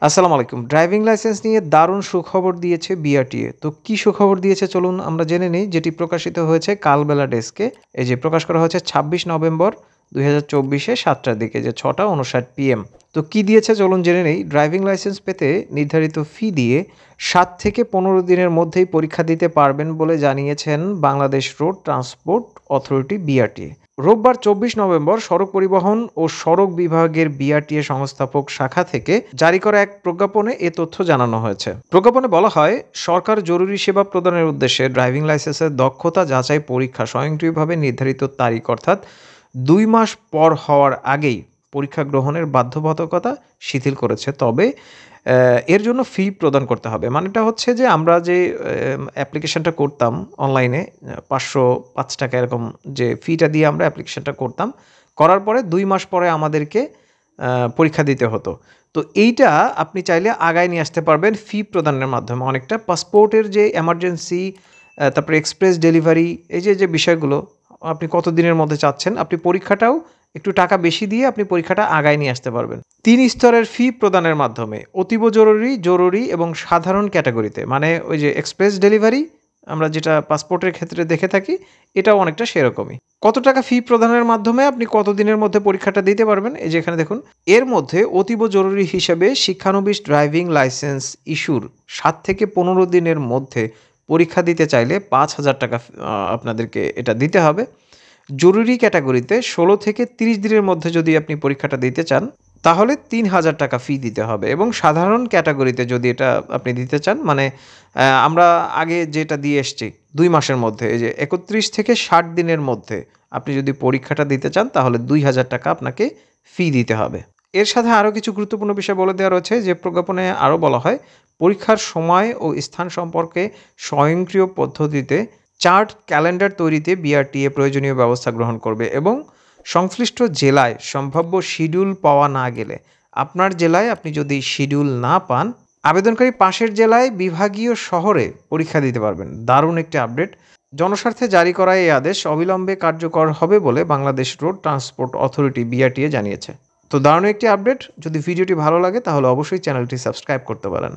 আসসালামু আলাইকুম। Driving licence নিয়ে দারুণ সুখবর দিয়েছে বিআরটিএ। তো কি সুখবর দিয়েছে চলুন আমরা জেনে নেই, যেটি প্রকাশিত হয়েছে কালবেলা ডেস্কে। এই যে প্রকাশ করা হয়েছে ২৬ নভেম্বর ২০২৪ ৭টার দিকে, যে ৬টা ৫৯ PM। তো কি দিয়েছে চলুন জেনে নেই। ড্রাইভিং লাইসেন্স পেতে নির্ধারিত ফি দিয়ে ৭ থেকে ১৫ দিনের মধ্যেই পরীক্ষা দিতে পারবেন বলে জানিয়েছেন Bangladesh road transport authority BRTA. রোববার ২৪ নভেম্বর সড়ক পরিবহন ও সড়ক বিভাগের বিআরটিএ সংস্থাপক শাখা থেকে জারি করা এক প্রজ্ঞাপনে এ তথ্য জানানো হয়েছে। প্রজ্ঞাপনে বলা হয়, সরকার জরুরি সেবা প্রদানের উদ্দেশ্যে ড্রাইভিং লাইসেন্সের দক্ষতা যাচাই পরীক্ষা স্বয়ংক্রিয়ভাবে নির্ধারিত তারিখ অর্থাৎ ২ মাস পর হওয়ার আগেই পরীক্ষা গ্রহণের বাধ্যবাধকতা শিথিল করেছে। তবে এর জন্য ফি প্রদান করতে হবে। মানেটা হচ্ছে যে আমরা যে অ্যাপ্লিকেশনটা করতাম অনলাইনে, ৳৫০৫ এরকম যে ফিটা দিয়ে আমরা অ্যাপ্লিকেশনটা করতাম, করার পরে ২ মাস পরে আমাদেরকে পরীক্ষা দিতে হতো। তো এইটা আপনি চাইলে আগায় নিয়ে আসতে পারবেন ফি প্রদানের মাধ্যমে অনেকটা। পাসপোর্টের যে এমার্জেন্সি, তারপরে এক্সপ্রেস ডেলিভারি, এই যে বিষয়গুলো আপনি কত দিনের মধ্যে চাচ্ছেন, আপনি পরীক্ষাটাও একটু টাকা বেশি দিয়ে আপনি পরীক্ষাটা আগায় নিয়ে আসতে পারবেন। ৩ স্তরের ফি প্রদানের মাধ্যমে অতীব জরুরি, জরুরি এবং সাধারণ ক্যাটাগরিতে, মানে ওই যে এক্সপ্রেস ডেলিভারি আমরা যেটা পাসপোর্টের ক্ষেত্রে দেখে থাকি, এটাও অনেকটা সেরকমই। কত টাকা ফি প্রদানের মাধ্যমে আপনি কত দিনের মধ্যে পরীক্ষাটা দিতে পারবেন, এই যে এখানে দেখুন। এর মধ্যে অতীব জরুরি হিসেবে শিক্ষানবিশ ড্রাইভিং লাইসেন্স ইস্যুর ৭ থেকে ১৫ দিনের মধ্যে পরীক্ষা দিতে চাইলে ৳৫,০০০ আপনাদেরকে এটা দিতে হবে। জরুরি ক্যাটাগরিতে ১৬ থেকে ৩০ দিনের মধ্যে যদি আপনি পরীক্ষাটা দিতে চান, তাহলে ৳৩,০০০ ফি দিতে হবে। এবং সাধারণ ক্যাটাগরিতে যদি এটা আপনি দিতে চান, মানে আমরা আগে যেটা দিয়ে এসছি ২ মাসের মধ্যে, এই যে ৩১ থেকে ৬০ দিনের মধ্যে আপনি যদি পরীক্ষাটা দিতে চান, তাহলে ৳২,০০০ আপনাকে ফি দিতে হবে। এর সাথে আরও কিছু গুরুত্বপূর্ণ বিষয় বলে দেওয়া রয়েছে, যে প্রজ্ঞাপনে আরও বলা হয়, পরীক্ষার সময় ও স্থান সম্পর্কে স্বয়ংক্রিয় পদ্ধতিতে চার্ট ক্যালেন্ডার তৈরিতে বিআরটিএ প্রয়োজনীয় ব্যবস্থা গ্রহণ করবে এবং সংশ্লিষ্ট জেলায় সম্ভাব্য শিডিউল পাওয়া না গেলে, আপনার জেলায় আপনি যদি শিডিউল না পান, আবেদনকারী পাশের জেলায় বিভাগীয় শহরে পরীক্ষা দিতে পারবেন। দারুণ একটি আপডেট। জনস্বার্থে জারি করা এই আদেশ অবিলম্বে কার্যকর হবে বলে Bangladesh road transport authority BRTA জানিয়েছে। তো দারুণ একটি আপডেট। যদি ভিডিওটি ভালো লাগে তাহলে অবশ্যই চ্যানেলটি সাবস্ক্রাইব করতে পারেন।